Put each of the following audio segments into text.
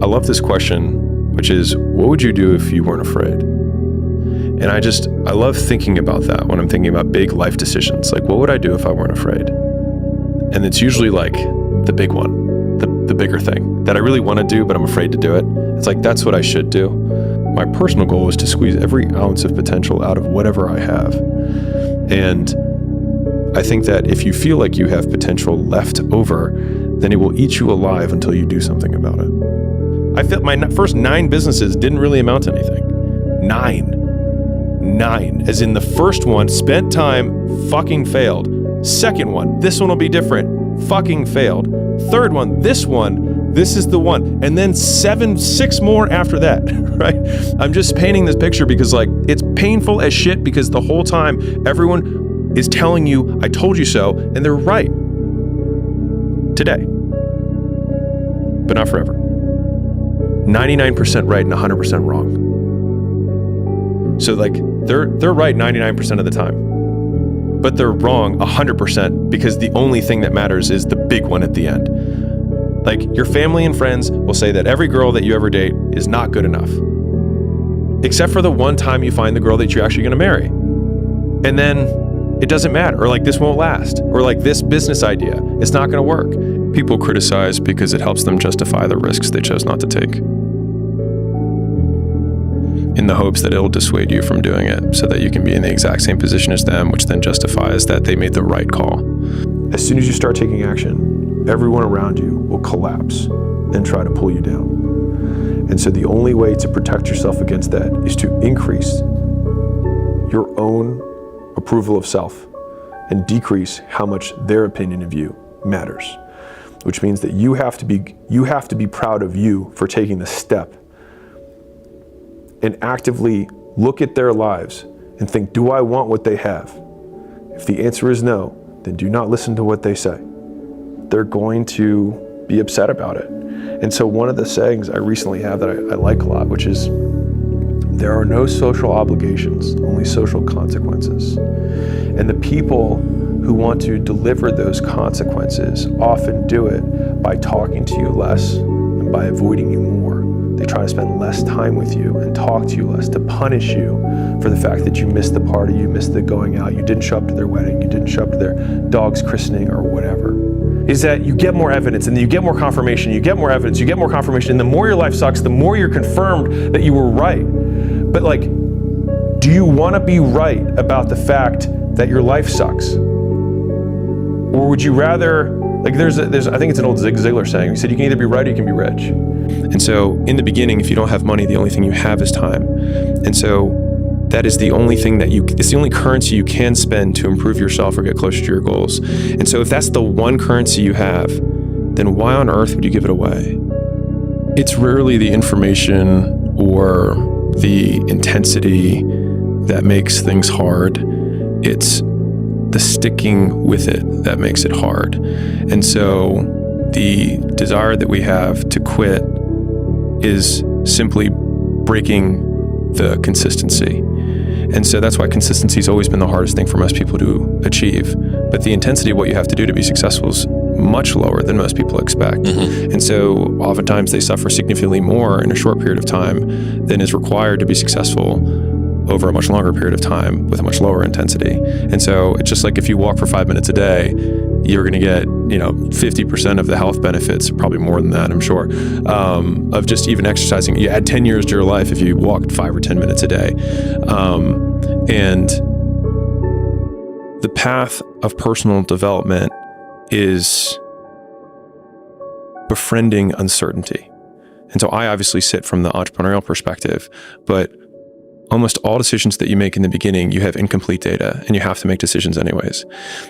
I love this question, which is, what would you do if you weren't afraid? And I love thinking about that when I'm thinking about big life decisions. Like, what would I do if I weren't afraid? And it's usually like the big one, the bigger thing that I really want to do, but I'm afraid to do it. It's like, that's what I should do. My personal goal is to squeeze every ounce of potential out of whatever I have. And I think that if you feel like you have potential left over, then it will eat you alive until you do something about it. I felt my first 9 businesses didn't really amount to anything. 9, as in the first one, spent time, fucking failed. Second one, this one will be different, fucking failed. Third one, this is the one. And then 6 more after that, right? I'm just painting this picture because like, it's painful as shit because the whole time everyone is telling you, I told you so, and they're right. Today. But not forever. 99% right and 100% wrong. So like, they're right 99% of the time. But they're wrong 100% because the only thing that matters is the big one at the end. Like, your family and friends will say that every girl that you ever date is not good enough. Except for the one time you find the girl that you're actually gonna marry. And then it doesn't matter, or like this won't last, or like this business idea, it's not gonna work. People criticize because it helps them justify the risks they chose not to take, in the hopes that it'll dissuade you from doing it so that you can be in the exact same position as them, which then justifies that they made the right call. As soon as you start taking action, everyone around you will collapse and try to pull you down. And so the only way to protect yourself against that is to increase your own approval of self and decrease how much their opinion of you matters, which means that you have to be proud of you for taking the step and actively look at their lives and think, do I want what they have? If the answer is no, then do not listen to what they say. They're going to be upset about it. And so one of the sayings I recently have that I like a lot, which is, there are no social obligations, only social consequences. And the people who want to deliver those consequences often do it by talking to you less and by avoiding you more. They try to spend less time with you and talk to you less to punish you for the fact that you missed the party, you missed the going out, you didn't show up to their wedding, you didn't show up to their dog's christening or whatever. Is that you get more evidence and then you get more confirmation, you get more evidence, you get more confirmation, and the more your life sucks, the more you're confirmed that you were right. But like, do you want to be right about the fact that your life sucks? Or would you rather, like there's I think it's an old Zig Ziglar saying, he said you can either be right or you can be rich. And so in the beginning, if you don't have money, the only thing you have is time. And so that is the only thing it's the only currency you can spend to improve yourself or get closer to your goals. And so if that's the one currency you have, then why on earth would you give it away? It's rarely the information or the intensity that makes things hard. It's the sticking with it that makes it hard. And so the desire that we have to quit is simply breaking the consistency. And so that's why consistency has always been the hardest thing for most people to achieve. But the intensity of what you have to do to be successful is much lower than most people expect. Mm-hmm. And so oftentimes they suffer significantly more in a short period of time than is required to be successful over a much longer period of time with a much lower intensity. And so it's just like if you walk for 5 minutes a day, you're going to get, 50% of the health benefits, probably more than that, I'm sure, of just even exercising. You add 10 years to your life if you walked 5 or 10 minutes a day. And the path of personal development is befriending uncertainty. And so I obviously sit from the entrepreneurial perspective, but almost all decisions that you make in the beginning, you have incomplete data and you have to make decisions anyways.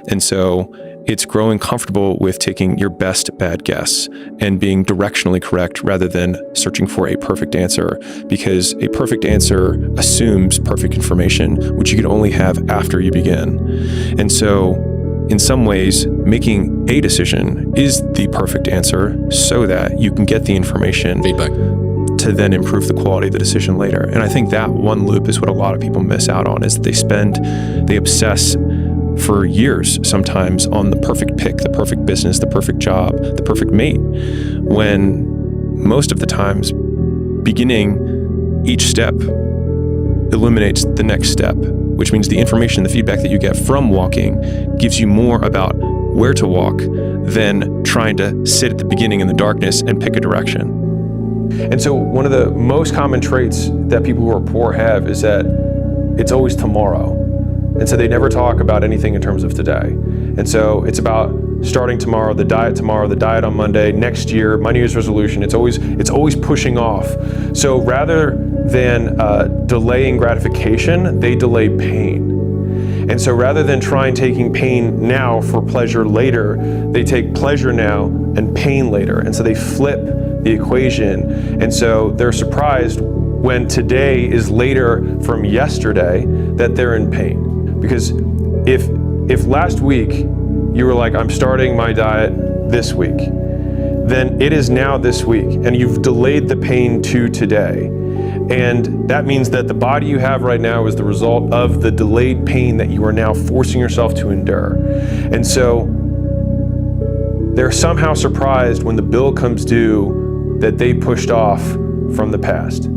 And so it's growing comfortable with taking your best bad guess and being directionally correct rather than searching for a perfect answer, because a perfect answer assumes perfect information, which you can only have after you begin. And so in some ways, making a decision is the perfect answer so that you can get the information feedback to then improve the quality of the decision later. And I think that one loop is what a lot of people miss out on, is that they obsess for years sometimes on the perfect pick, the perfect business, the perfect job, the perfect mate, when most of the times, beginning each step eliminates the next step, which means the information, the feedback that you get from walking gives you more about where to walk than trying to sit at the beginning in the darkness and pick a direction. And so one of the most common traits that people who are poor have is that it's always tomorrow. And so they never talk about anything in terms of today. And so it's about starting tomorrow, the diet on Monday, next year, my New Year's resolution. It's always pushing off. So rather than delaying gratification, they delay pain. And so rather than trying taking pain now for pleasure later, they take pleasure now and pain later. And so they flip the equation. And so they're surprised when today is later from yesterday that they're in pain. Because if last week you were like, I'm starting my diet this week, then it is now this week, and you've delayed the pain to today. And that means that the body you have right now is the result of the delayed pain that you are now forcing yourself to endure. And so they're somehow surprised when the bill comes due that they pushed off from the past.